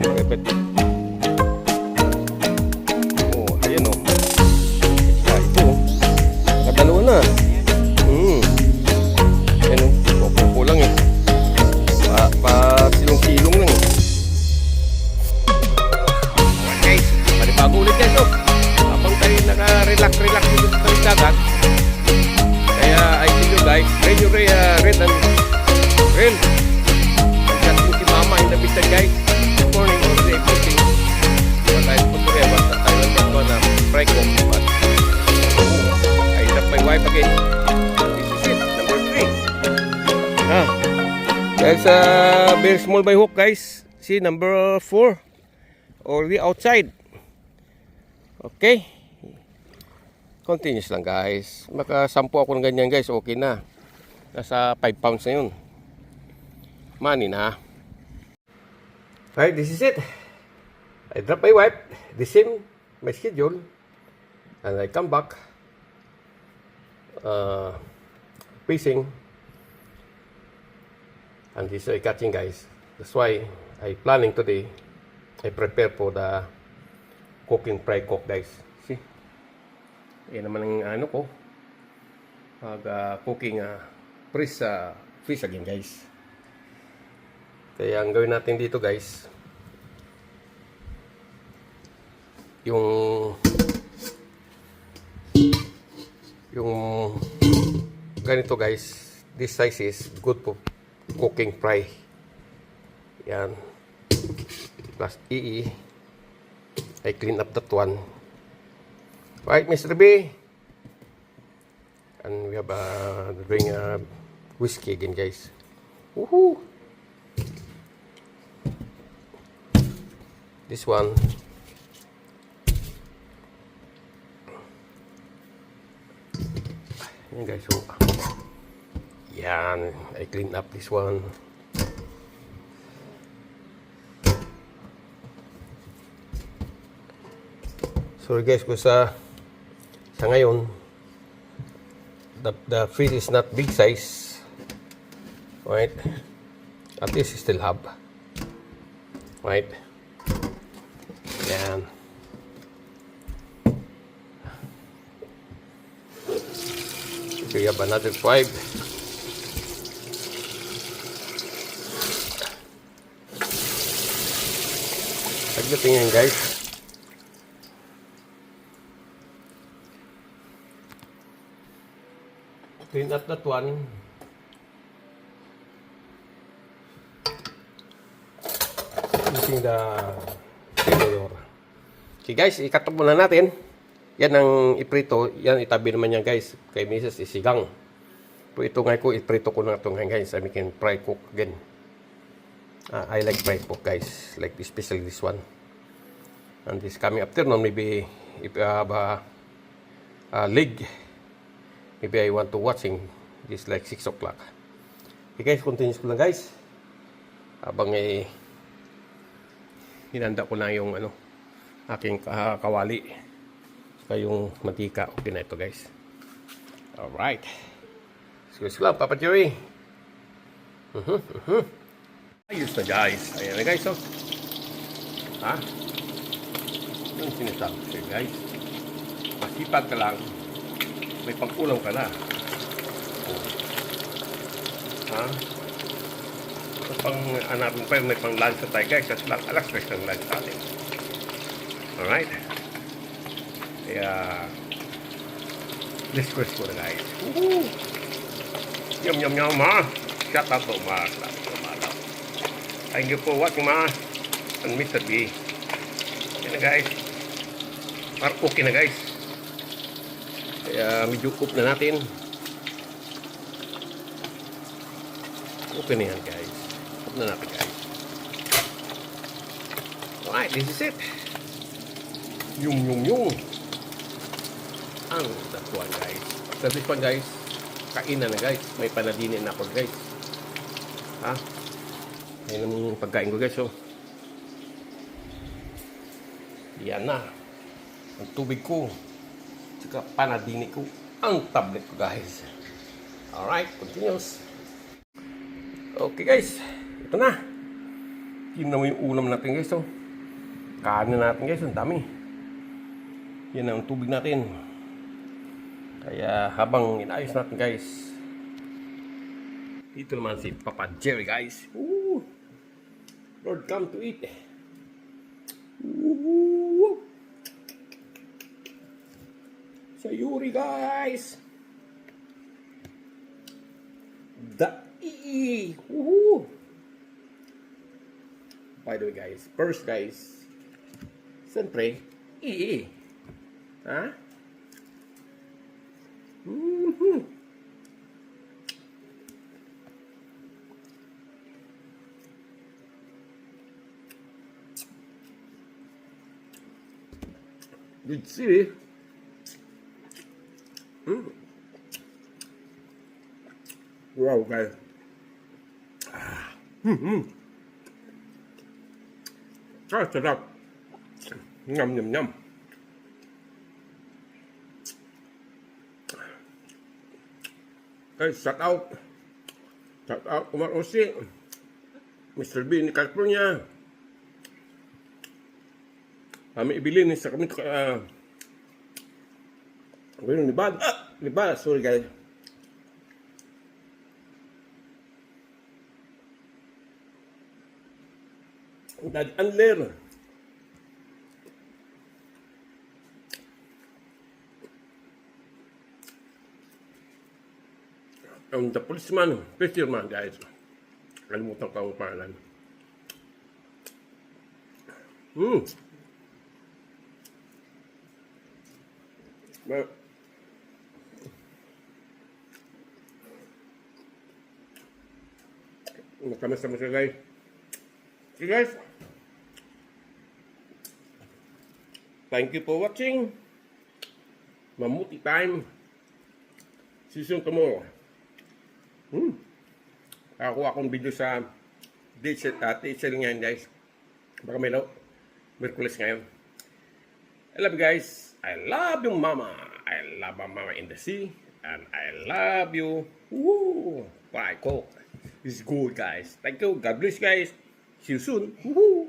maripit. Oh, ayan o. Ito. Nakadalawa na. Ayan o. Pupo lang eh. Silong-silong lang eh. Okay. Panibago ulit guys o. Habang tayo naka-relax dito sa dagat. Kaya I tell you guys, when you read and real. Chat mo si mama in the picture guys. Good morning or the evening. But I put together what I want to go na fry cook. But I love my wife again. This is it, number 3. There's a very small by hook guys. See number 4. Already outside. Okay. Continuous lang guys. Makasampu ako ng ganyan guys. Okay na. Nasa 5 pounds na yun. Money na. Alright, this is it. I drop my wife. The same my schedule. And I come back. Fishing. And this is catching guys. That's why I planning today. I prepare for the cooking fry cook guys. See? Yan naman ang ano ko. Cooking fish again guys. Kaya ang gawin natin dito guys. Yung ganito guys. This size is good for cooking fry. Yan. Plus I clean up that one. Right, Mr. B. And we have bring whiskey again, guys. Woohoo! This one. Yan, guys. So, yan. I clean up this one. Sorry guys, kung sa ngayon the fish is not big size, right? At least still have, right? Yan. So you have another 5. Sagdating yan guys. Clean up that one. Using the tirador. Okay guys, ikatog muna natin. Yan ang iprito. Yan itabi naman yan guys. Kay Mrs. isigang. Pero ito nga ko, iprito ko na ito nga guys. I can fry cook again. I like fry cook guys. Like especially this one. And this coming afternoon, maybe if you have a leg. Maybe I want to watching this like 6 o'clock. Okay guys, continuous ko lang guys. Habang hinanda ko na yung aking kawali. Saka yung mantika. Okay na ito guys. Alright. Excuse lang, Papa Jerry. Ayos na guys. Ayan na guys. Oh. Ha? Yung sinasabi ko guys. Masipag ka lang. May pangkulang ka na. Ha? So, natin pa may pang lunch na tayo guys. Kasi lang alas guys ng lunch natin. Alright? Kaya discuss ko na guys. Woohoo! Yum yum yum ma! Shout out to ma! Thank you for watching ma! And Mr. B. Yan na guys. Okay na guys. Kaya medyo cook na natin. Okay na yan guys. Cook na natin guys. Alright, this is it. Yung. Ang that one guys. After this one guys, kainan na guys. May panadinin na ako guys. Ha? Ayan ang pagkain ko guys. So, yan na. Ang tubig ko. Saka panadini ko ang tablet ko guys. Alright, continuous. Okay guys, ito na. Yun naman yung ulam natin guys. Oh. Kanin natin guys. Ang dami. Yan ang tubig natin. Kaya habang inayos natin guys. Dito naman si Papa Jerry guys. Ooh. Lord, come to eat. Ooh. Sayuri guys. Woohoo! By the way guys, first guys, siyempre, ha? Good see. Wow guys. Sarap. Nham nham nham. Guys, shout out. Shout out Umar Osi. Mr. B ni California. Kami ibilin sa kami libad. Sorry guys. Daddy Anler. The policeman, fisherman guys. Kalimutan ko ang pangalan. Sama-sama siya guys. Okay guys. Thank you for watching. Mamuti time. See you soon tomorrow. Nakakuha akong video sa DHL ngayon guys. Baka may Merkulis ngayon. I love you guys. I love you mama. I love my mama in the sea. And I love you. Woo! Bye, cook. It's good guys. Thank you. God bless guys. See you soon. Woohoo!